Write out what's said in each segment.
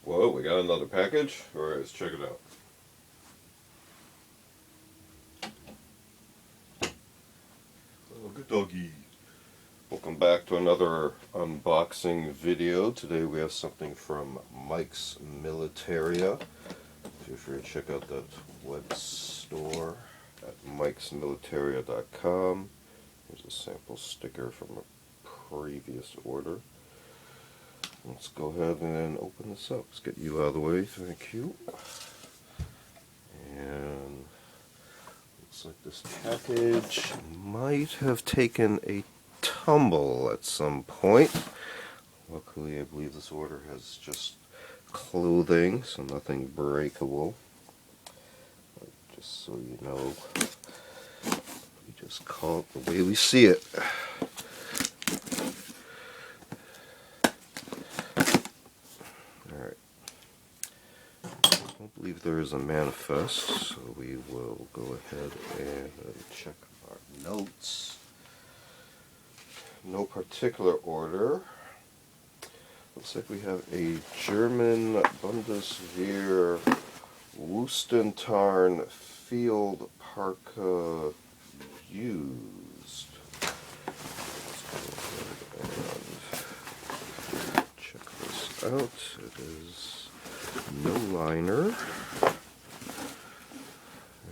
Whoa, we got another package? Alright, let's check it out. Oh, good doggy. Welcome back to another unboxing video. Today we have something from Militaria. Feel free to check out that web store at mikesmilitaria.com. Here's a sample sticker from a previous order. Let's go ahead and open this up. Let's get you out of the way. Thank you. And looks like this package might have taken a tumble at some point. Luckily, I believe this order has just clothing, so nothing breakable. But just so you know, we just call it the way we see it. I don't believe there is a manifest, so we will go ahead and check our notes. No particular order. Looks like we have a German Bundeswehr Wüstentarn field Parka used. Let's go ahead and check this out. It is no liner,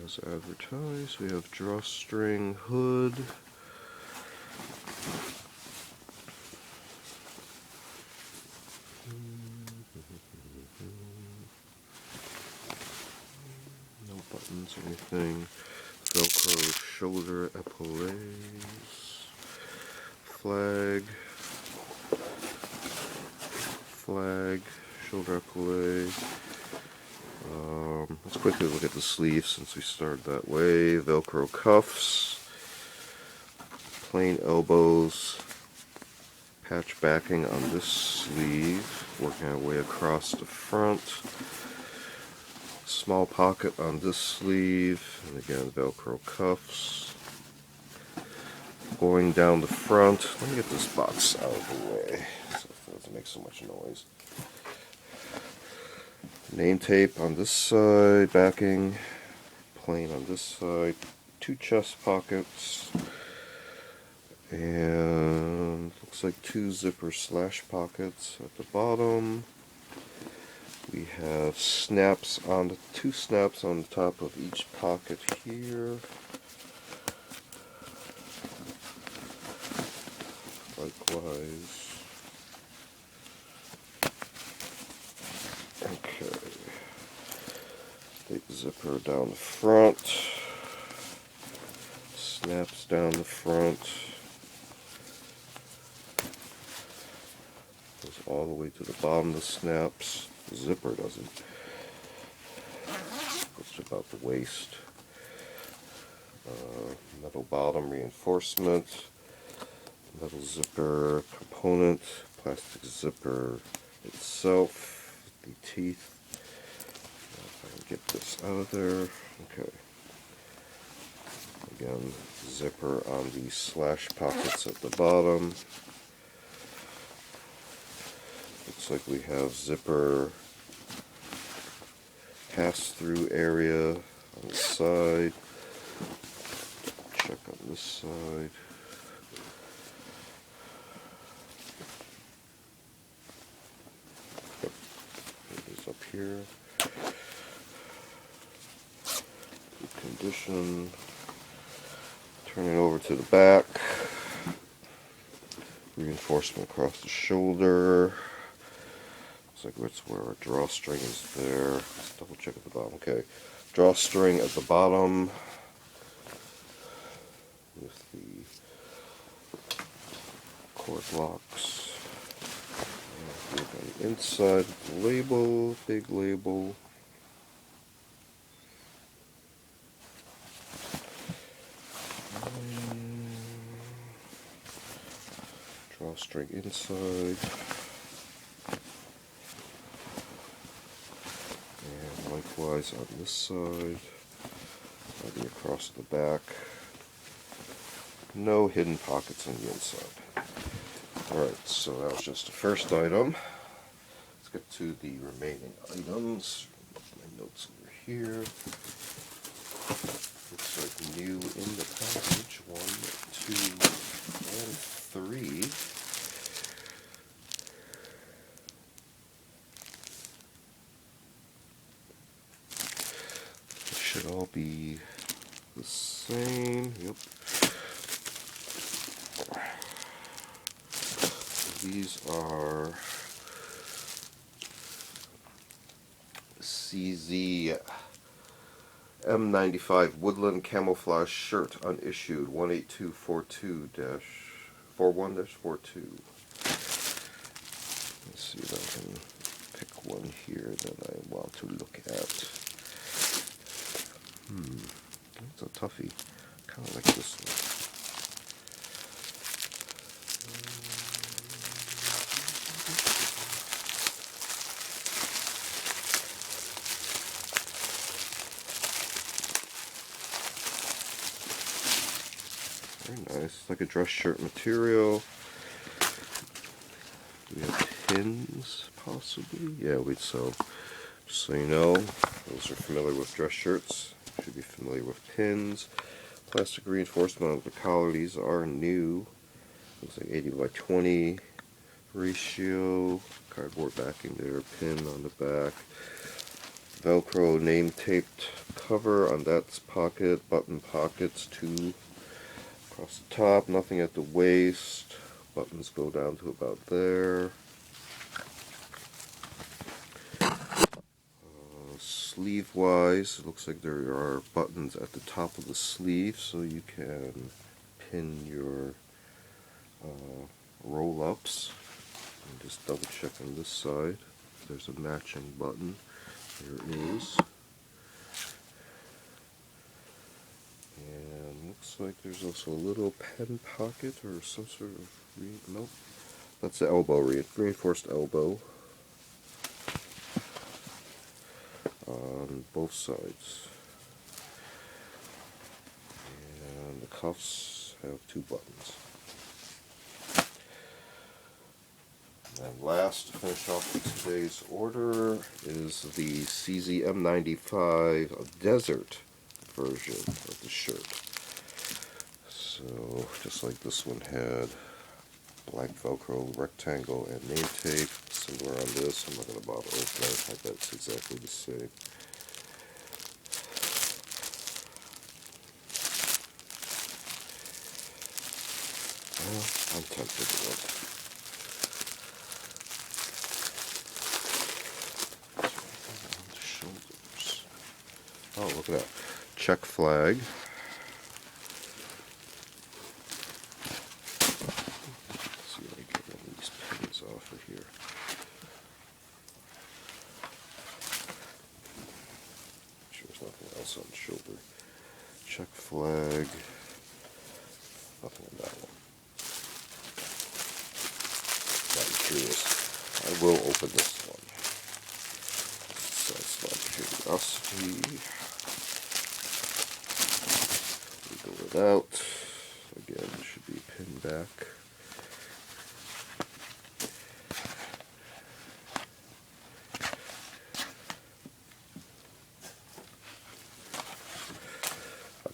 as advertised. We have drawstring hood, no buttons or anything. Velcro shoulder epaulettes, flag, shoulder epaulet. Let's quickly look at the sleeve since we started that way. Velcro cuffs, plain elbows, patch backing on this sleeve, working our way across the front. Small pocket on this sleeve, and again Velcro cuffs. Going down the front, let me get this box out of the way so it doesn't make so much noise. Name tape on this side, backing, plain on this side, two chest pockets, and looks like two zipper slash pockets at the bottom. We have snaps on two snaps on the top of each pocket here. Likewise. Okay. Big zipper down the front. Snaps down the front. Goes all the way to the bottom of the snaps. The zipper doesn't. Goes to about the waist. Metal bottom reinforcement. Metal zipper component. Plastic zipper itself. The teeth. If I can get this out of there. Okay. Again, zipper on the slash pockets at the bottom. Looks like we have zipper pass-through area on the side. Check on this side. Yep, it is up here. Good condition. Turn it over to the back. Reinforcement across the shoulder. Looks like that's where our drawstring is there. Let's double check at the bottom. Okay. Drawstring at the bottom with the cord locks. And look on the inside, label, big label. Drawstring inside. And likewise on this side, maybe across the back. No hidden pockets on the inside. Alright, so that was just the first item. Let's get to the remaining items. My notes over here. Looks like new in the package. 1, 2, and 3. They should all be the same. Yep. These are CZ M95 Woodland Camouflage Shirt, unissued, 18242-41-42. Let's see if I can pick one here that I want to look at. That's a toughie. Kind of like this one. Very nice. Like a dress shirt material. Do we have pins, possibly? Yeah, so just so you know, those are familiar with dress shirts. Should be familiar with pins. Plastic reinforcement of the collar. These are new. Looks like 80 by 20 ratio. Cardboard backing there. Pin on the back. Velcro name taped cover on that pocket. Button pockets, 2 across the top. Nothing at the waist. Buttons go down to about there. Sleeve wise, it looks like there are buttons at the top of the sleeve, so you can pin your roll-ups. And just double check on this side. There's a matching button. There is. And looks like there's also a little pen pocket or some sort of nope. That's the elbow, reinforced elbow on both sides. And the cuffs have 2 buttons. And last, to finish off with today's order, is the CZ M95 Desert version of the shirt. So, just like this one had black Velcro, rectangle, and name tape. Similar on this. I'm not going to bother opening it. I bet it's exactly the same. Well, I'm tempted to look. Shoulders. Oh, look at that. Czech flag. Off of here. Sure, there's nothing else on the shoulder. Czech flag. Nothing on that one. I'm curious. I will open this one. Satisfy curiosity. Wiggle it out. Again, it should be pinned back.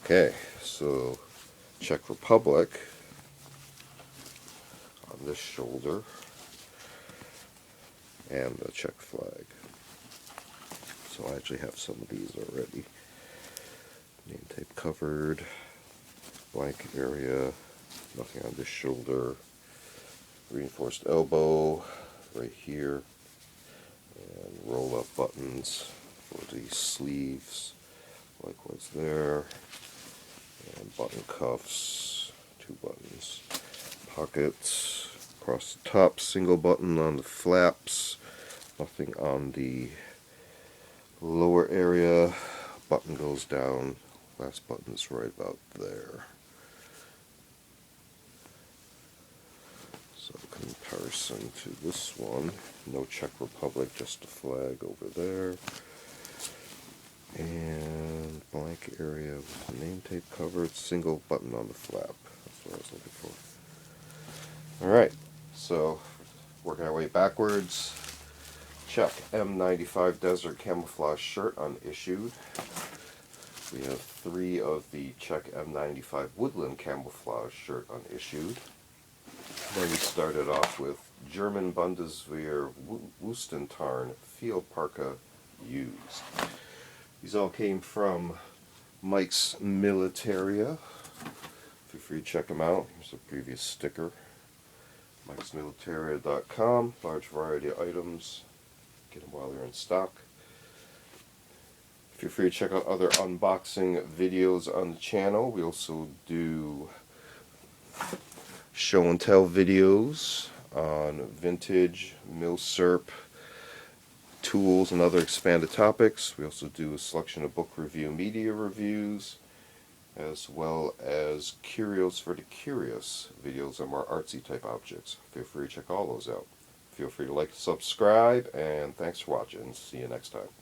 Okay, so Czech Republic on this shoulder and the Czech flag. So I actually have some of these already. Name tape covered, blank area, nothing on this shoulder, reinforced elbow right here, and roll up buttons for the sleeves, likewise there. And button cuffs, 2 buttons, pockets across the top, single button on the flaps, nothing on the lower area, button goes down, last button's right about there. So comparison to this one, no Czech Republic, just a flag over there. And blank area with the name tape covered, single button on the flap. That's what I was looking for. Alright, so working our way backwards. Czech M95 Desert Camouflage shirt unissued. We have 3 of the Czech M95 Woodland Camouflage shirt unissued. Then we started off with German Bundeswehr Wüstentarn field parka used. These all came from Mikesmilitaria. Feel free to check them out. Here's a previous sticker. mikesmilitaria.com. Large variety of items. Get them while they're in stock. Feel free to check out other unboxing videos on the channel. We also do show and tell videos on vintage, milsurp, tools, and other expanded topics. We also do a selection of book review media reviews, as well as Curios for the Curious videos on more artsy type objects. Feel free to check all those out. Feel free to like and subscribe, and thanks for watching. See you next time.